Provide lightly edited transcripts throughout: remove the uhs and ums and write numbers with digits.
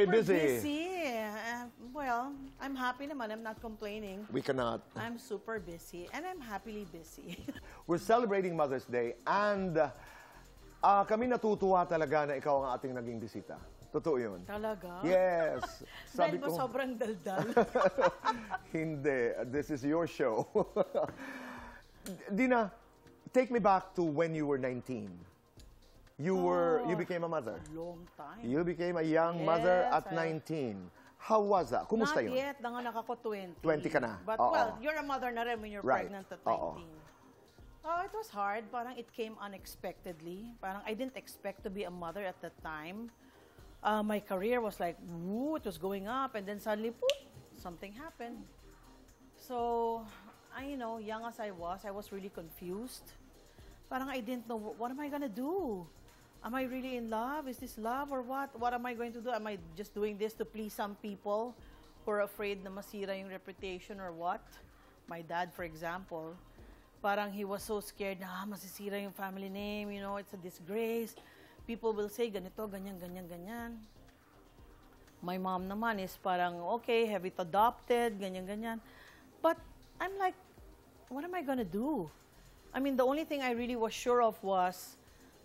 Very busy. Well, I'm happy naman. I'm not complaining. We cannot. I'm super busy and I'm happily busy. We're celebrating Mother's Day and kami natutuwa talaga na ikaw ang ating naging bisita. Totoo yun. Talaga? Yes. Dahil mo sobrang daldal. Hindi. This is your show. Dina, take me back to when you were 19. You became a mother. A long time. You became a young mother at 19. How was that? Kumusta yun? Not yet. Nanganak ako 20. 20 ka na. But well, you're a mother na rin when you're pregnant at 19. Oh, it was hard. Parang it came unexpectedly. Parang I didn't expect to be a mother at that time. My career was like, woo, it was going up. And then suddenly, poof, something happened. So, young as I was really confused. Parang I didn't know, what am I gonna do? Am I really in love? Is this love or what? What am I going to do? Am I just doing this to please some people who are afraid na masira yung reputation or what? My dad, for example, parang he was so scared na masisira yung family name, it's a disgrace. People will say ganito, ganyan, ganyan, ganyan. My mom naman is parang, okay, have it adopted, ganyan, ganyan. But I'm like, what am I gonna do? I mean, the only thing I really was sure of was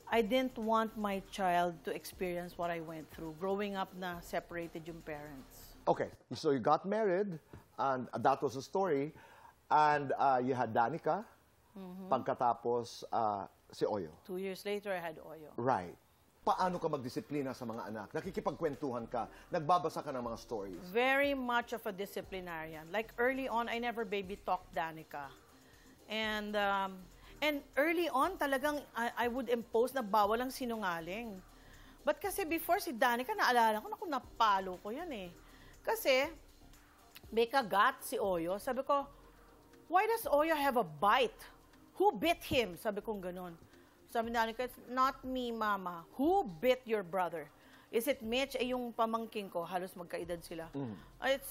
I didn't want my child to experience what I went through, growing up na separated yung parents. Okay, so you got married, and that was the story, and you had Danica, pagkatapos si Oyo. 2 years later, I had Oyo. Right. Paano ka magdisiplina sa mga anak? Nakikipagkwentuhan ka, nagbabasa ka ng mga stories. Very much of a disciplinarian. Like early on, I never baby talked Danica. And early on, talagang I would impose na bawal ang sinungaling. But kasi before si Danica, naalala ko, naku, napalo ko yan eh. Kasi, may kagat si Oyo. Sabi ko, why does Oyo have a bite? Who bit him? Sabi kong ganun. Sabi ni Danica, it's not me, Mama. Who bit your brother? Is it Mitch? Eh, yung pamangking ko, halos magkaedad sila.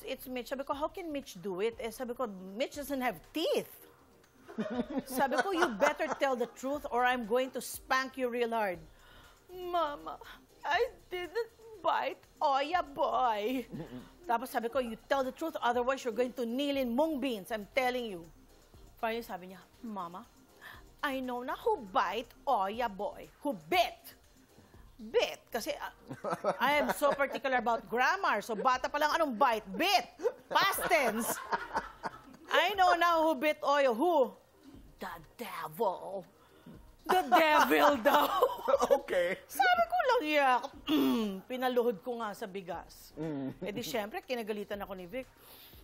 It's Mitch. Sabi ko, how can Mitch do it? Eh, sabi ko, Mitch doesn't have teeth. Sabi ko, you better tell the truth or I'm going to spank you real hard. Mama, I didn't bite Oya boy. Tapos sabi ko, you tell the truth, otherwise you're going to kneel in mung beans. I'm telling you. Finally sabi niya, Mama, I know na who bite Oya boy. Who bit. Bit. Kasi I am so particular about grammar. So bata pa lang, anong bite? Bit. Past tense. I know now who bit Oyo. Who? The devil. The devil daw. Okay. Sabi ko lang, yak. Pinaluhod ko nga sa bigas. Eh di syempre, kinagalitan ako ni Vic.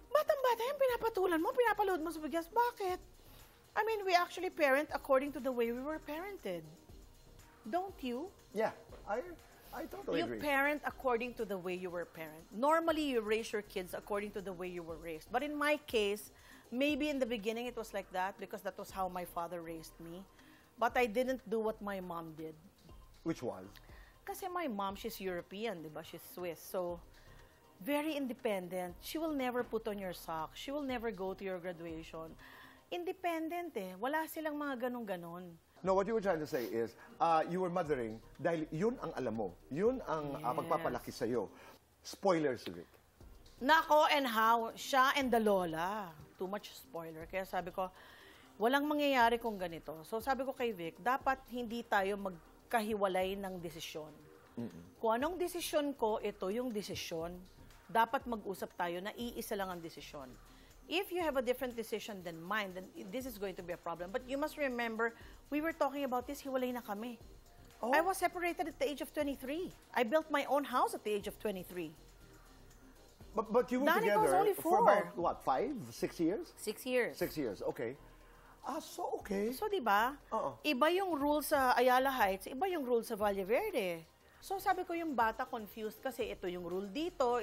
Batang-bata yan, pinapatulan mo, pinapaluhod mo sa bigas. Bakit? I mean, we actually parent according to the way we were parented. Don't you? Yeah, I totally agree. You parent according to the way you were parent. Normally, you raise your kids according to the way you were raised. But in my case, maybe in the beginning it was like that because that was how my father raised me. But I didn't do what my mom did. Which was? Kasi my mom, she's European, di ba? She's Swiss. So, very independent. She will never put on your socks. She will never go to your graduation. Independent eh. Wala silang mga ganun-ganon. No, what you were trying to say is, you were mothering dahil yun ang alam mo. Yun ang pagpapalaki sa'yo. Spoilers, Vic. Nako and how, siya and the lola. Too much spoiler. Kaya sabi ko, walang mangyayari kung ganito. So sabi ko kay Vic, dapat hindi tayo magkahiwalay ng desisyon. Kung anong desisyon ko, ito yung desisyon. Dapat mag-usap tayo na iisa lang ang desisyon. If you have a different decision than mine, then this is going to be a problem. But you must remember, we were talking about this, hiwalay na kami. Oh. I was separated at the age of 23. I built my own house at the age of 23. But you were Danica was together only for 4. about, what, 5, 6 years? 6 years. 6 years, okay. So okay. So, di ba? Iba yung rules sa Ayala Heights, iba yung rules sa Valle Verde. So, sabi ko yung bata confused kasi ito yung rule dito.